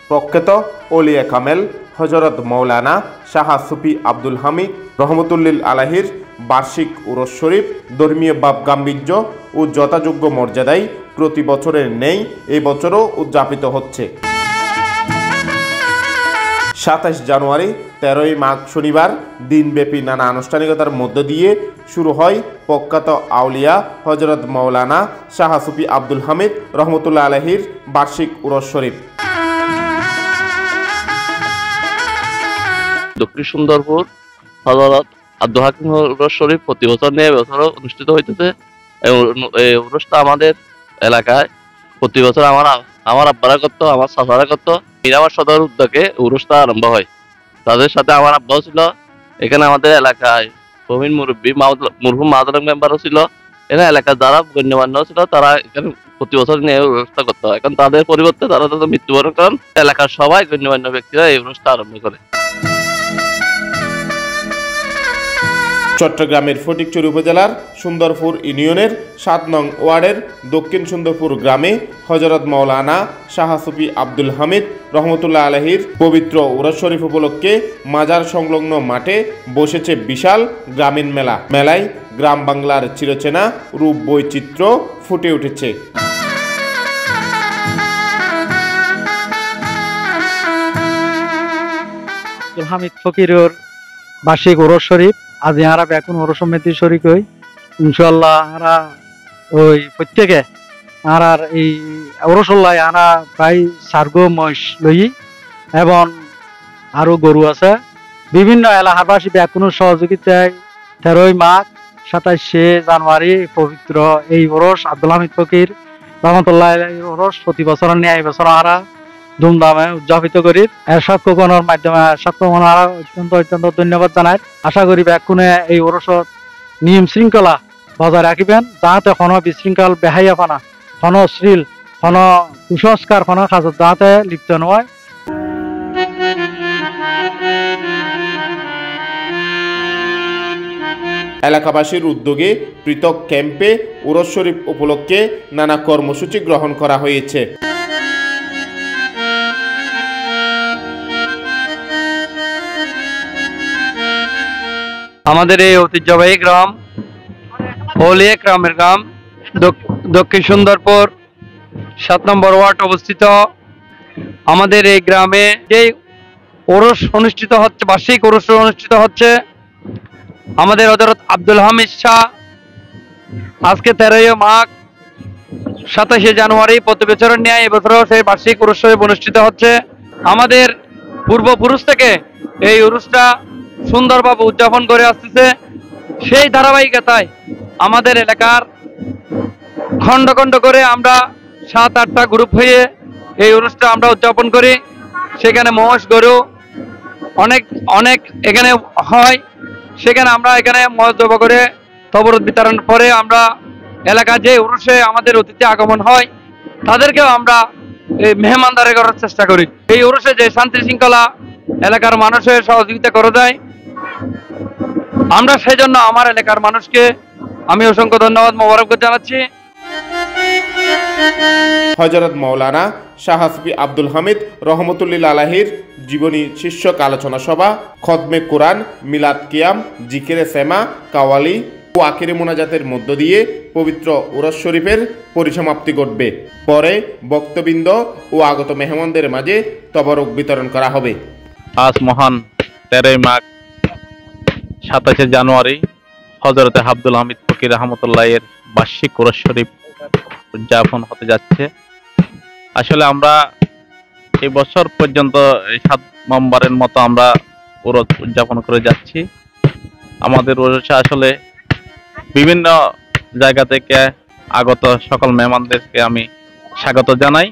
প্রখ্যাত ওলিয়া কামেল হজরত মৌলানা শাহ সুফি আব্দুল হামিদ রহমতুল্লিল আলাহির বার্ষিক উরস শরীফ ধর্মীয় ভাব গাম্ভীর্য ও যথাযোগ্য মর্যাদায় প্রতি বছরের নেই এই বছরও উদযাপিত হচ্ছে। ২৭ জানুয়ারি ১৩ই মাঘ শনিবার দিনব্যাপী নানা আনুষ্ঠানিকতার মধ্য দিয়ে শুরু হয় প্রখ্যাত আউলিয়া হজরত মৌলানা শাহ সুফি আব্দুল হামিদ রহমতুল্লাহ আলাহির বার্ষিক উরস শরীফ। দক্ষিণ সুন্দরপুর হযরত আব্দুল হাকিম উরস শরীফ প্রতি বছর নিয়ে বছর অনুষ্ঠিত হইতেছে। এই উরসটা আমাদের এলাকায় প্রতি বছর আমার আব্বারা করতো, আমার চাচারা করতো। মিরামার সদর উদ্যোগে উরসটা আরম্ভ হয়। তাদের সাথে আমার আব্বাও ছিল। এখানে আমাদের এলাকায় প্রবীণ মুরব্বী মরহুম মাহাদুর মেম্বারও ছিল। এখানে এলাকার যারা গণ্যমান্য ছিল তারা এখানে প্রতি বছর নিয়ে উরসটা করতো। এখন তাদের পরিবর্তে তারা মৃত্যুবরণ করেন। এলাকার সবাই গণ্যমান্য ব্যক্তিরা এই উরসটা আরম্ভ করে। চট্টগ্রামের ফটিকছড়ি উপজেলার সুন্দরপুর ইউনিয়নের ৭ নং ওয়ার্ডের দক্ষিণ সুন্দরপুর গ্রামে হযরত মাওলানা শাহ সুফি আব্দুল হামিদ রহমতুল্লাহ আলাহির পবিত্র উরস শরীফ উপলক্ষে মাজার সংলগ্ন মাঠে বসেছে বিশাল গ্রামীণ মেলা। মেলায় গ্রাম বাংলার চিরচেনা রূপ বৈচিত্র্য ফুটে উঠেছে। হামিদ ফকিরের বার্ষিক উরস শরীফ আজ হারা এখন ওর সমিতি শরিক হই ইনশাল্লাহ। হারা ওই প্রত্যেকে হারার এই ওরসল্লায় হারা প্রায় সার্গো মহিষ লই এবং আরো গরু আছে। বিভিন্ন এলাকাবাসী এখনো সহযোগিতায় 13ই মাঘ 27শে জানুয়ারি পবিত্র এই ওরস আব্দুল হামিদ ফকির রহমতুল্লাহ ওরস প্রতি বছর নিয়ে এই বছর হারা ধুমধামে উদযাপিত করি। এর সাক্ষ্যগণের মাধ্যমে সাক্ষ্যগণ অত্যন্ত ধন্যবাদ জানাই। আশা করি ব্যাকুণে এই ওরসত নিয়ম শৃঙ্খলা বজায় রাখিবেন, যাতে কোনো বিশৃঙ্খল বেহাইয়াপানা, কোনো অশ্লীল, কোনো কুসংস্কার, কোনো কাজত যাতে লিপ্ত নয়। এলাকাবাসীর উদ্যোগে পৃথক ক্যাম্পে উরস শরীফ উপলক্ষে নানা কর্মসূচি গ্রহণ করা হয়েছে। আমাদের এই ঐতিহ্যবাহী গ্রাম ওলিয়া গ্রামের গ্রাম দক্ষিণ সুন্দরপুর ৭ নম্বর ওয়ার্ড অবস্থিত। আমাদের এই গ্রামে যে ওরস অনুষ্ঠিত হচ্ছে, বার্ষিক ওরস অনুষ্ঠিত হচ্ছে, আমাদের হযরত আব্দুল হামিদ শাহ আজকে 13ই মাঘ 27শে জানুয়ারি প্রতি বছরের ন্যায় এবছরও সেই বার্ষিক ওরস অনুষ্ঠিত হচ্ছে। আমাদের পূর্বপুরুষ থেকে এই ওরসটা সুন্দরভাবে উদযাপন করে আসতেছে। সেই ধারাবাহিকতায় আমাদের এলাকার খণ্ড খণ্ড করে আমরা 7-8টা গ্রুপ হয়ে এই অনুষ্ঠানটা আমরা উদযাপন করি। সেখানে মহিষ গরু অনেক অনেক এখানে হয়। সেখানে আমরা এখানে মহিষ জবা করে তবরত বিতরণ পরে আমরা এলাকায় যে উরুষে আমাদের অতিথি আগমন হয় তাদেরকেও আমরা এই মেহমানদারি করার চেষ্টা করি। এই উরুষে যে শান্তি শৃঙ্খলা এলাকার মানুষের সহযোগিতা করা যায়, আমরা সেই জন্য আমার এলাকার মানুষকে আমি অসংখ্য ধন্যবাদ মোবারক জানাচ্ছি। হযরত মাওলানা শাহ সুফি আব্দুল হামিদ রহমতুল্লাহ আলাহির জীবনী শীর্ষক আলোচনা সভা, খতমে কোরআন, মিলাদ কিয়াম, জিকিরে সেমা, কাওয়ালি ও আখিরি মোনাজাতের মধ্য দিয়ে পবিত্র উরস শরীফের পরিসমাপ্তি ঘটবে। পরে বক্তবৃন্দ ও আগত মেহমানদের মাঝে তবরক বিতরণ করা হবে। আজ মহান 13ই মাঘ 27শে জানুয়ারি হযরত আব্দুল হামিদ ফকির রহমতুল্লাহের বার্ষিক উরস শরীফ উদযাপন হতে যাচ্ছে। আসলে আমরা এই বছর পর্যন্ত 7 নম্বরের মতো আমরা উরস উদযাপন করে যাচ্ছি। আমাদের উরসে আসলে বিভিন্ন জায়গা থেকে আগত সকল মেহমানদেরকে আমি স্বাগত জানাই।